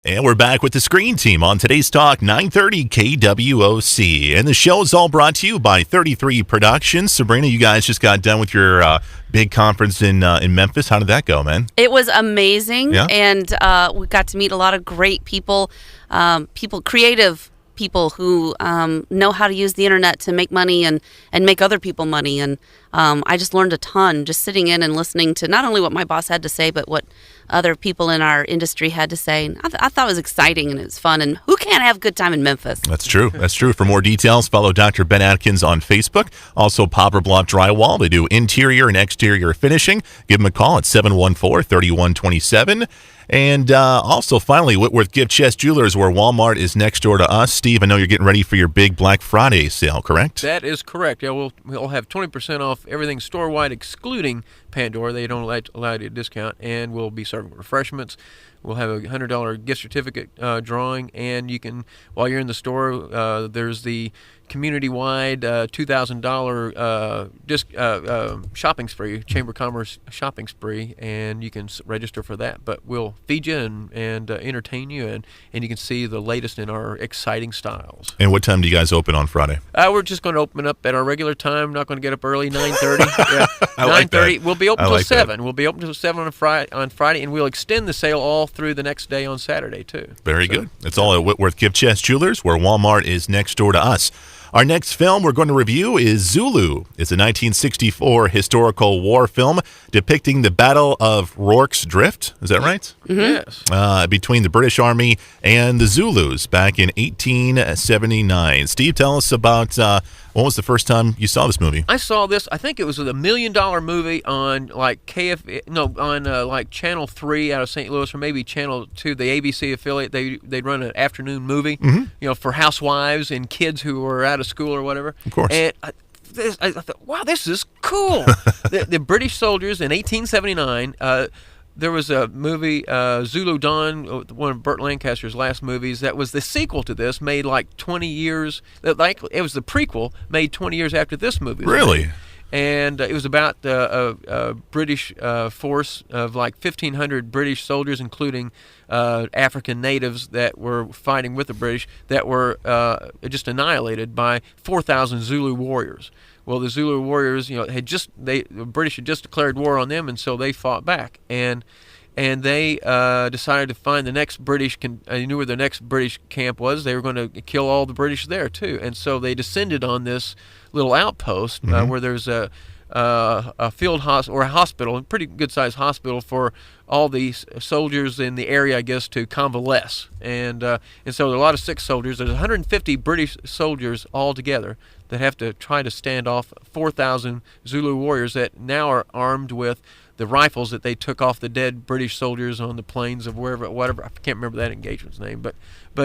And we're back with the Screen Team on today's Talk 930 KWOC. And the show is all brought to you by 33 Productions. Sabrina, you guys just got done with your big conference in Memphis. How did that go, man? It was amazing. Yeah? And we got to meet a lot of great people, creative people who know how to use the internet to make money and make other people money. And I just learned a ton just sitting in and listening to not only what my boss had to say, but what other people in our industry had to say. And I thought it was exciting and it was fun. And who can't have a good time in Memphis? That's true. That's true. For more details, follow Dr. Ben Atkins on Facebook. Also, Poplar Bluff Drywall. They do interior and exterior finishing. Give them a call at 714-3127. And also, finally, Whitworth Gift Chest Jewelers, where Walmart is next door to us. Steve, I know you're getting ready for your big Black Friday sale, correct? That is correct. Yeah, we'll have 20% off everything store-wide, excluding Pandora. They don't allow you to discount, and we'll be serving refreshments. We'll have a $100 gift certificate drawing, and you can, while you're in the store, there's the community-wide $2,000 shopping spree, Chamber of Commerce shopping spree, and you can register for that. But we'll feed you and entertain you, and you can see the latest in our exciting styles. And what time do you guys open on Friday? We're just going to open up at our regular time. Not going to get up early, 9:30. Yeah, I like 9:30. that. We'll be open I till like 7. that. We'll be open till 7 on Friday, and we'll extend the sale all through the next day on Saturday too. Very good. It's all at Whitworth Gift Chest Jewelers, where Walmart is next door to us. Our next film we're going to review is Zulu. It's a 1964 historical war film depicting the Battle of Rorke's Drift. Is that right? Yes. Between the British Army and the Zulus back in 1879. Steve, tell us about when was the first time you saw this movie? I saw this. I think it was a $1 million movie on like like Channel 3 out of St. Louis, or maybe Channel 2, the ABC affiliate. They'd run an afternoon movie, for housewives and kids who were out of school or whatever. Of course. And I thought, wow, this is cool. the British soldiers in 1879. There was a movie, Zulu Dawn, one of Burt Lancaster's last movies, that was the sequel to this, made like 20 years, like it was the prequel, made 20 years after this movie. Really? And it was about a British force of like 1,500 British soldiers, including African natives that were fighting with the British, that were just annihilated by 4,000 Zulu warriors. Well, the Zulu warriors, the British had just declared war on them, and so they fought back. And they decided to find the next British. They knew where the next British camp was. They were going to kill all the British there too. And so they descended on this little outpost where there's a field hospital, or a hospital, a pretty good-sized hospital for all these soldiers in the area, I guess, to convalesce. And so there are a lot of sick soldiers. There's 150 British soldiers altogether that have to try to stand off 4,000 Zulu warriors that now are armed with the rifles that they took off the dead British soldiers on the plains of whatever. I can't remember that engagement's name, but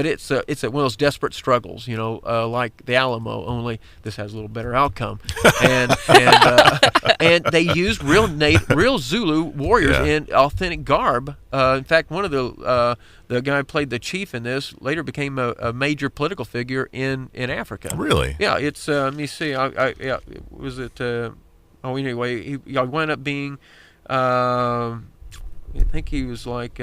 it's one of those desperate struggles, like the Alamo. Only this has a little better outcome, and they used real Zulu warriors in authentic garb. In fact, one of the guy who played the chief in this later became a major political figure in Africa. Really? Yeah. It's let me see. Was it? Anyway, he wound up being. I think he was like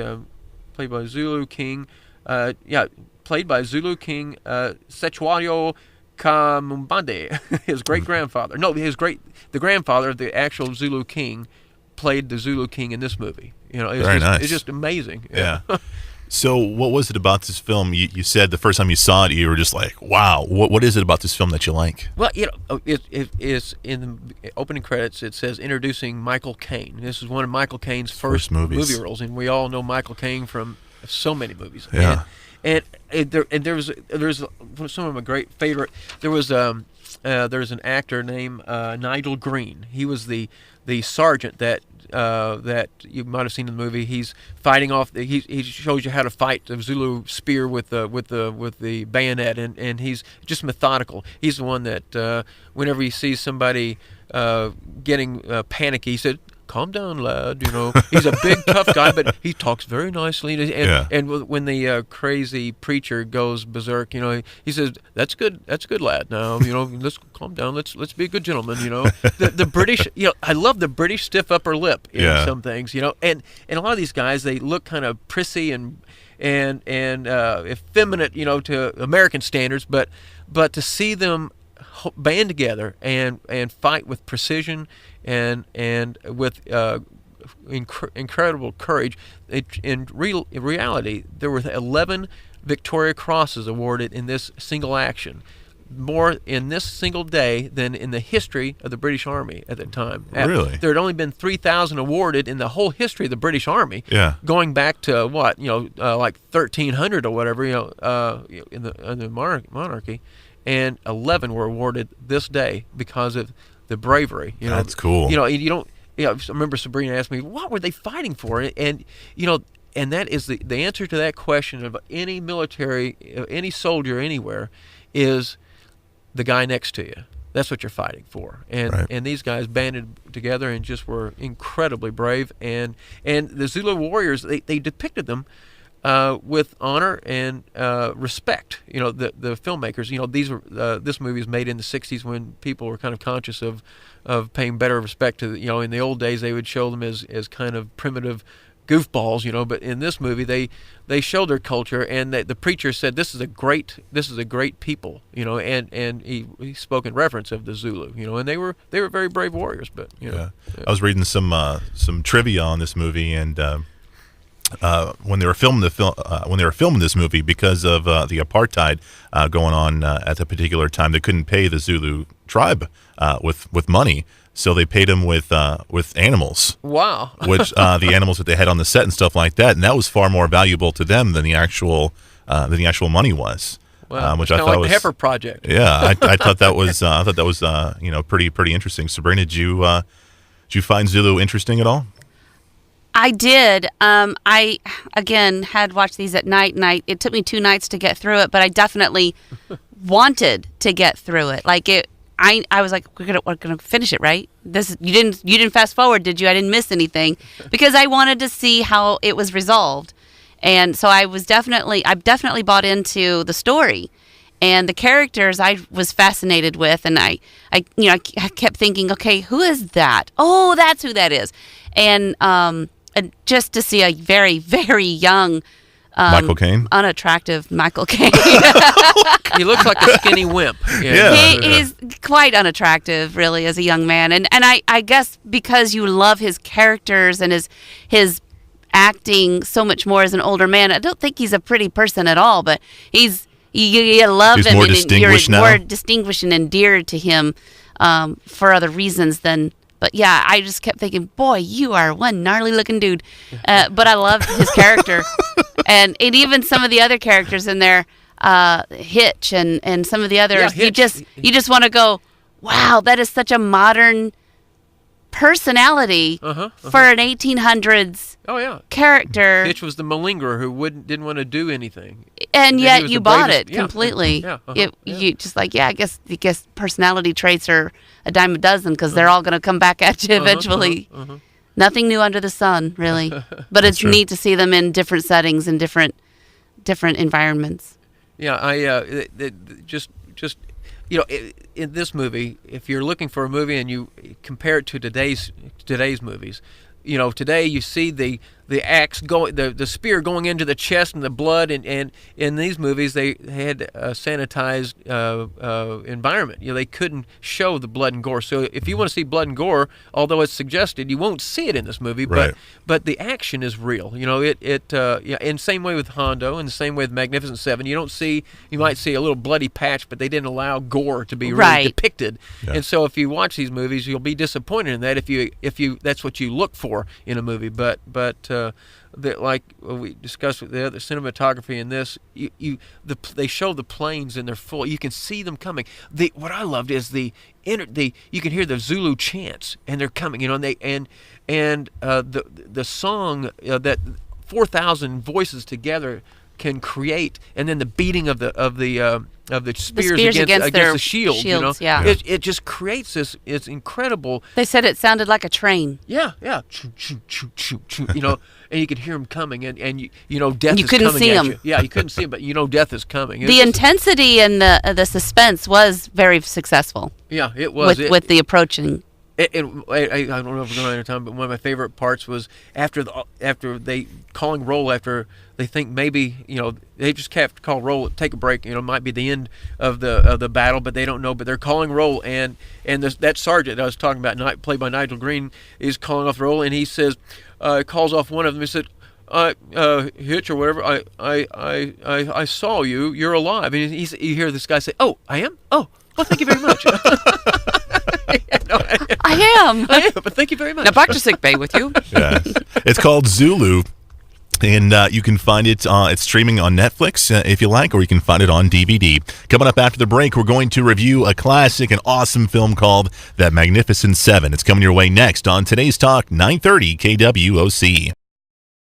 played by Zulu King. Played by Zulu King Sechwayo Kamumbande, his great-grandfather. No, the grandfather of the actual Zulu King played the Zulu King in this movie. Nice. It's just amazing. Yeah. So what was it about this film? You said the first time you saw it, you were just like, wow. What is it about this film that you like? Well, it's in the opening credits, it says introducing Michael Caine. This is one of Michael Caine's first movie roles, and we all know Michael Caine from so many movies. Yeah. And there's some of my great favorite. There's an actor named Nigel Green. He was the sergeant that you might have seen in the movie. He's fighting off. He shows you how to fight the Zulu spear with the bayonet, and he's just methodical. He's the one that whenever he sees somebody getting panicky, he said, "Calm down, lad." He's a big tough guy, but he talks very nicely. And when the crazy preacher goes berserk, he says, "That's good, lad. Now, let's calm down. Let's be a good gentleman." The British, I love the British stiff upper lip in some things. And a lot of these guys, they look kind of prissy and effeminate, to American standards, but to see them band together and fight with precision and with incredible courage. In reality, there were 11 Victoria Crosses awarded in this single action, more in this single day than in the history of the British Army at the time. Really? There had only been 3,000 awarded in the whole history of the British Army. Yeah. Going back to what, like 1,300 or whatever, in the monarchy, and 11 were awarded this day because of the bravery. That's cool. You don't. I remember Sabrina asked me, what were they fighting for? And that is the answer to that question of any military, any soldier anywhere, is the guy next to you. That's what you're fighting for. And these guys banded together and just were incredibly brave. And the Zulu warriors, they depicted them with honor and respect. The filmmakers. This movie was made in the '60s when people were kind of conscious of paying better respect to. In the old days they would show them as kind of primitive goofballs, but in this movie they showed their culture, and the preacher said this is a great people, and he spoke in reference of the Zulu, and they were very brave warriors. But I was reading some trivia on this movie, and when they were filming this movie, because of the apartheid going on at the particular time, they couldn't pay the Zulu tribe with money. So they paid him with animals. Wow. Which the animals that they had on the set and stuff like that, and that was far more valuable to them than the actual money was. Wow. Which I thought like was the Heifer Project. Yeah, I thought that was pretty interesting. Sabrina, did you find Zulu interesting at all? I did. I again had watched these at night, and it took me 2 nights to get through it, but I definitely wanted to get through it. Like it. I was like, we're gonna finish it, right? You didn't fast forward, did you? I didn't miss anything, because I wanted to see how it was resolved, and so I definitely bought into the story, and the characters I was fascinated with, and I kept thinking, okay, who is that? Oh, that's who that is, and just to see a very, very young. Michael Caine? Unattractive Michael Caine. He looks like a skinny wimp. Yeah. He is quite unattractive, really, as a young man. And I guess because you love his characters and his acting so much more as an older man, I don't think he's a pretty person at all, but you love he's him. More and distinguished you're now. more distinguished and endeared to him for other reasons than... But yeah, I just kept thinking, boy, you are one gnarly looking dude. But I loved his character. And even some of the other characters in there, Hitch and some of the others, you just want to go, wow, that is such a modern personality for an 1800s character. Hitch was the malingerer who didn't want to do anything. And yet you bought it Yeah. completely. You just like, I guess personality traits are a dime a dozen, because they're all going to come back at you eventually. Nothing new under the sun, really. But it's neat to see them in different settings and different environments. Yeah, in this movie, if you're looking for a movie and you compare it to today's movies, today you see the axe going, the spear going into the chest and the blood, and in these movies they had a sanitized environment. They couldn't show the blood and gore. So if you want to see blood and gore, although it's suggested, you won't see it in this movie. Right. But the action is real. And same way with Hondo, and the same way with Magnificent Seven. You might see a little bloody patch, but they didn't allow gore to be really depicted. Yeah. And so if you watch these movies, you'll be disappointed in that if you that's what you look for in a movie. But like we discussed with the other cinematography in this, they show the planes and they're full. You can see them coming. What I loved is you can hear the Zulu chants and they're coming. And the song that 4,000 voices together can create, and then the beating of the spears against the shields. Yeah. It just creates this. It's incredible. They said it sounded like a train. Yeah. Choo, choo, choo, choo, choo, and you could hear them coming, and death is coming. You couldn't see them. Yeah, you couldn't see them, but death is coming. The intensity and the suspense was very successful. Yeah, it was with the approaching. I don't know if we're going out of time, but one of my favorite parts was after they calling roll, after they think maybe they just have to call roll, take a break. It might be the end of the battle, but they don't know. But they're calling roll, and that sergeant that I was talking about, played by Nigel Green, is calling off the roll, and he says, calls off one of them. He said, Hitch or whatever, I saw you. You're alive. And you hear this guy say, "Oh, I am. Oh, well, thank you very much." I am. But thank you very much. Now back to sick bay with you. Yeah. It's called Zulu, and you can find it. It's streaming on Netflix if you like, or you can find it on DVD. Coming up after the break, we're going to review a classic and awesome film called That Magnificent Seven. It's coming your way next on Today's Talk 930 KWOC.